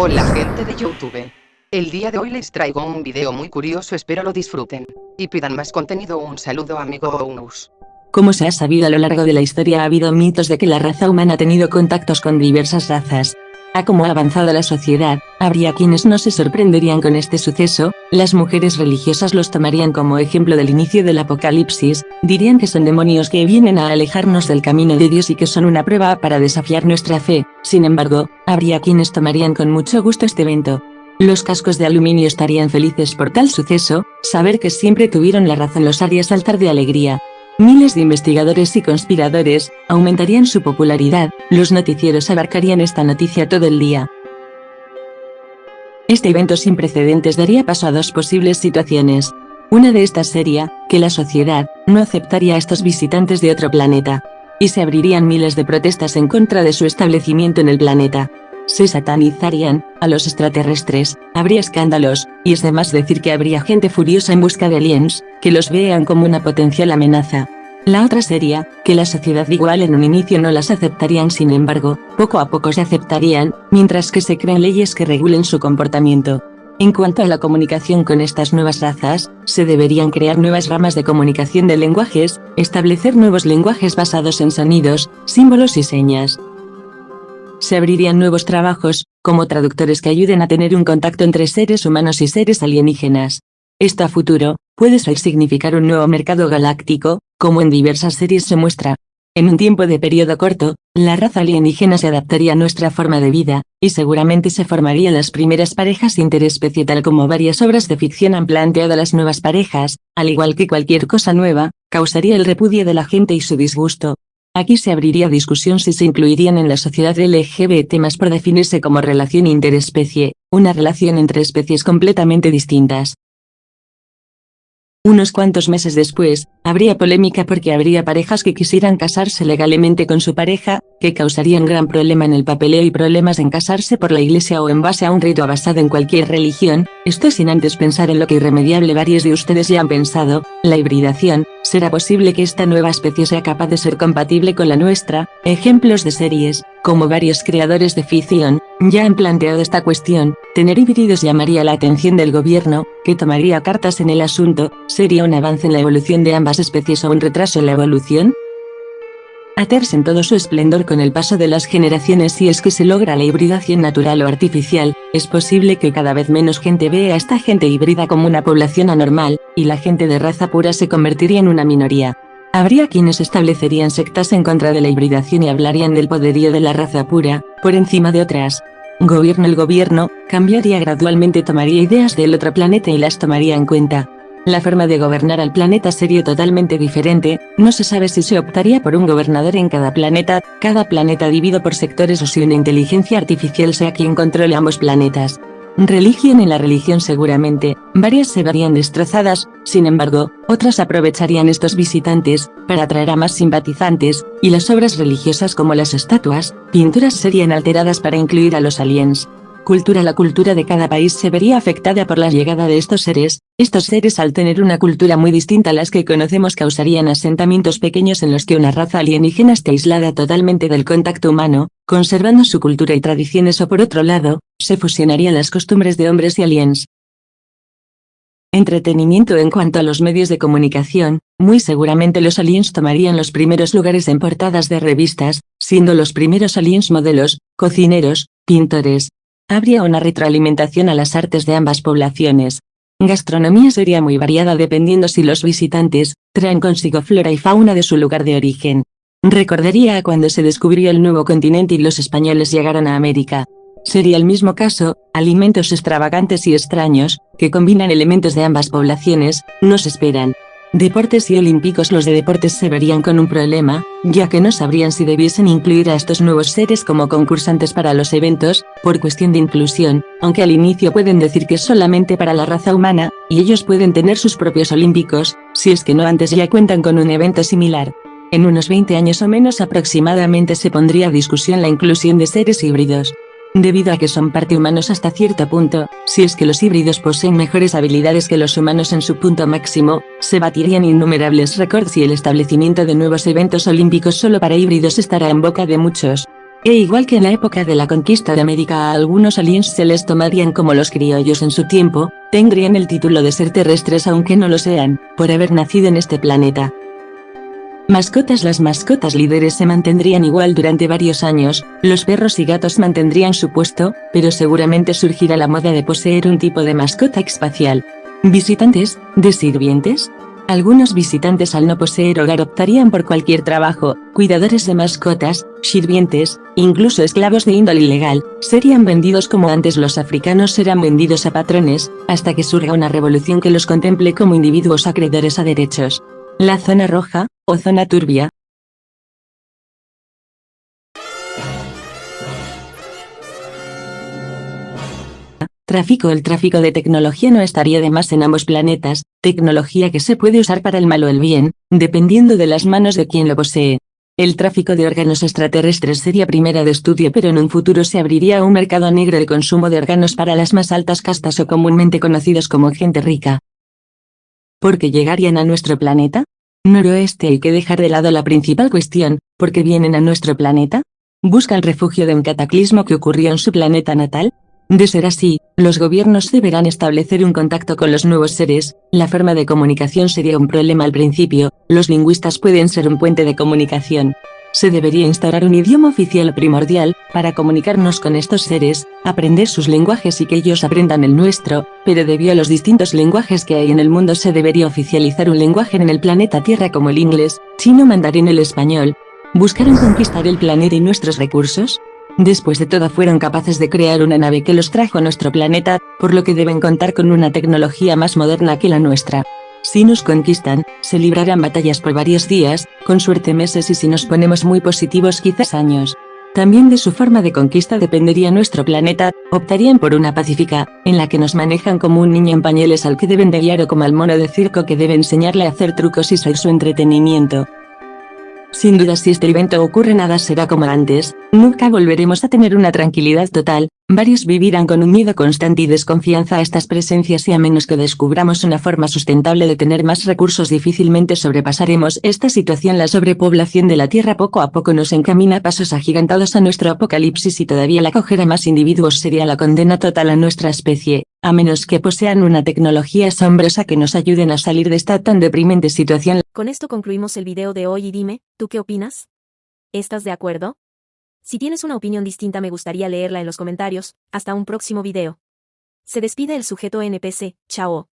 Hola gente de YouTube. El día de hoy les traigo un video muy curioso, espero lo disfruten. Y pidan más contenido. Un saludo amigo Bonus. Como se ha sabido a lo largo de la historia, ha habido mitos de que la raza humana ha tenido contactos con diversas razas. A cómo ha avanzado la sociedad, habría quienes no se sorprenderían con este suceso. Las mujeres religiosas los tomarían como ejemplo del inicio del apocalipsis, dirían que son demonios que vienen a alejarnos del camino de Dios y que son una prueba para desafiar nuestra fe. Sin embargo, habría quienes tomarían con mucho gusto este evento. Los cascos de aluminio estarían felices por tal suceso. Saber que siempre tuvieron la razón los haría saltar de alegría. Miles de investigadores y conspiradores aumentarían su popularidad. Los noticieros abarcarían esta noticia todo el día. Este evento sin precedentes daría paso a dos posibles situaciones. Una de estas sería que la sociedad no aceptaría a estos visitantes de otro planeta, y se abrirían miles de protestas en contra de su establecimiento en el planeta. Se satanizarían a los extraterrestres, habría escándalos, y es de más decir que habría gente furiosa en busca de aliens, que los vean como una potencial amenaza. La otra sería que la sociedad igual en un inicio no las aceptarían, sin embargo, poco a poco se aceptarían, mientras que se creen leyes que regulen su comportamiento. En cuanto a la comunicación con estas nuevas razas, se deberían crear nuevas ramas de comunicación de lenguajes, establecer nuevos lenguajes basados en sonidos, símbolos y señas. Se abrirían nuevos trabajos, como traductores que ayuden a tener un contacto entre seres humanos y seres alienígenas. Esto a futuro puede significar un nuevo mercado galáctico, como en diversas series se muestra. En un tiempo de periodo corto, la raza alienígena se adaptaría a nuestra forma de vida, y seguramente se formarían las primeras parejas interespecie, tal como varias obras de ficción han planteado. Las nuevas parejas, al igual que cualquier cosa nueva, causaría el repudio de la gente y su disgusto. Aquí se abriría discusión si se incluirían en la sociedad LGBT más por definirse como relación interespecie, una relación entre especies completamente distintas. Unos cuantos meses después, habría polémica porque habría parejas que quisieran casarse legalmente con su pareja, que causarían gran problema en el papeleo y problemas en casarse por la iglesia o en base a un rito basado en cualquier religión. Esto sin antes pensar en lo que irremediable varios de ustedes ya han pensado, la hibridación. ¿Será posible que esta nueva especie sea capaz de ser compatible con la nuestra? Ejemplos de series, como varios creadores de ficción, ya han planteado esta cuestión. Tener híbridos llamaría la atención del gobierno, que tomaría cartas en el asunto. ¿Sería un avance en la evolución de ambas especies o un retraso en la evolución? Aterse en todo su esplendor con el paso de las generaciones. Si es que se logra la hibridación natural o artificial, es posible que cada vez menos gente vea a esta gente híbrida como una población anormal, y la gente de raza pura se convertiría en una minoría. Habría quienes establecerían sectas en contra de la hibridación y hablarían del poderío de la raza pura, por encima de otras. El gobierno cambiaría gradualmente, tomaría ideas del otro planeta y las tomaría en cuenta. La forma de gobernar al planeta sería totalmente diferente. No se sabe si se optaría por un gobernador en cada planeta dividido por sectores, o si una inteligencia artificial sea quien controle ambos planetas. Religión. En la religión seguramente, varias se verían destrozadas, sin embargo, otras aprovecharían estos visitantes para atraer a más simpatizantes, y las obras religiosas como las estatuas, pinturas serían alteradas para incluir a los aliens. Cultura. La cultura de cada país se vería afectada por la llegada de estos seres. Estos seres, al tener una cultura muy distinta a las que conocemos, causarían asentamientos pequeños en los que una raza alienígena esté aislada totalmente del contacto humano, conservando su cultura y tradiciones, o por otro lado, se fusionarían las costumbres de hombres y aliens. Entretenimiento. En cuanto a los medios de comunicación, muy seguramente los aliens tomarían los primeros lugares en portadas de revistas, siendo los primeros aliens modelos, cocineros, pintores. Habría una retroalimentación a las artes de ambas poblaciones. Gastronomía sería muy variada dependiendo si los visitantes traen consigo flora y fauna de su lugar de origen. Recordaría a cuando se descubrió el nuevo continente y los españoles llegaron a América. Sería el mismo caso. Alimentos extravagantes y extraños, que combinan elementos de ambas poblaciones, nos esperan. Deportes y olímpicos. Los de deportes se verían con un problema, ya que no sabrían si debiesen incluir a estos nuevos seres como concursantes para los eventos, por cuestión de inclusión, aunque al inicio pueden decir que es solamente para la raza humana, y ellos pueden tener sus propios olímpicos, si es que no antes ya cuentan con un evento similar. En unos 20 años o menos aproximadamente se pondría a discusión la inclusión de seres híbridos. Debido a que son parte humanos hasta cierto punto, si es que los híbridos poseen mejores habilidades que los humanos en su punto máximo, se batirían innumerables récords y el establecimiento de nuevos eventos olímpicos solo para híbridos estará en boca de muchos. E igual que en la época de la conquista de América a algunos aliens se les tomarían como los criollos en su tiempo, tendrían el título de ser terrestres aunque no lo sean, por haber nacido en este planeta. Mascotas. Las mascotas líderes se mantendrían igual durante varios años, los perros y gatos mantendrían su puesto, pero seguramente surgirá la moda de poseer un tipo de mascota espacial. Visitantes, de sirvientes. Algunos visitantes al no poseer hogar optarían por cualquier trabajo, cuidadores de mascotas, sirvientes, incluso esclavos de índole ilegal, serían vendidos como antes los africanos eran vendidos a patrones, hasta que surja una revolución que los contemple como individuos acreedores a derechos. La zona roja, o zona turbia. Tráfico. El tráfico de tecnología no estaría de más en ambos planetas, tecnología que se puede usar para el mal o el bien, dependiendo de las manos de quien lo posee. El tráfico de órganos extraterrestres sería primera de estudio, pero en un futuro se abriría un mercado negro de consumo de órganos para las más altas castas o comúnmente conocidos como gente rica. ¿Por qué llegarían a nuestro planeta? Noroeste. Hay que dejar de lado la principal cuestión, ¿por qué vienen a nuestro planeta? ¿Buscan refugio de un cataclismo que ocurrió en su planeta natal? De ser así, los gobiernos deberán establecer un contacto con los nuevos seres. La forma de comunicación sería un problema al principio, los lingüistas pueden ser un puente de comunicación. Se debería instaurar un idioma oficial primordial, para comunicarnos con estos seres, aprender sus lenguajes y que ellos aprendan el nuestro, pero debido a los distintos lenguajes que hay en el mundo se debería oficializar un lenguaje en el planeta Tierra como el inglés, chino, mandarín, el español. ¿Buscaron conquistar el planeta y nuestros recursos? Después de todo fueron capaces de crear una nave que los trajo a nuestro planeta, por lo que deben contar con una tecnología más moderna que la nuestra. Si nos conquistan, se librarán batallas por varios días, con suerte meses y si nos ponemos muy positivos quizás años. También de su forma de conquista dependería nuestro planeta, optarían por una pacífica, en la que nos manejan como un niño en pañales al que deben de guiar o como al mono de circo que debe enseñarle a hacer trucos y ser su entretenimiento. Sin duda si este evento ocurre nada será como antes, nunca volveremos a tener una tranquilidad total, varios vivirán con un miedo constante y desconfianza a estas presencias y a menos que descubramos una forma sustentable de tener más recursos difícilmente sobrepasaremos esta situación. La sobrepoblación de la Tierra poco a poco nos encamina a pasos agigantados a nuestro apocalipsis y todavía la acoger a más individuos sería la condena total a nuestra especie, a menos que posean una tecnología asombrosa que nos ayuden a salir de esta tan deprimente situación. Con esto concluimos el video de hoy y dime, ¿tú qué opinas? ¿Estás de acuerdo? Si tienes una opinión distinta me gustaría leerla en los comentarios. Hasta un próximo video. Se despide el sujeto NPC, chao.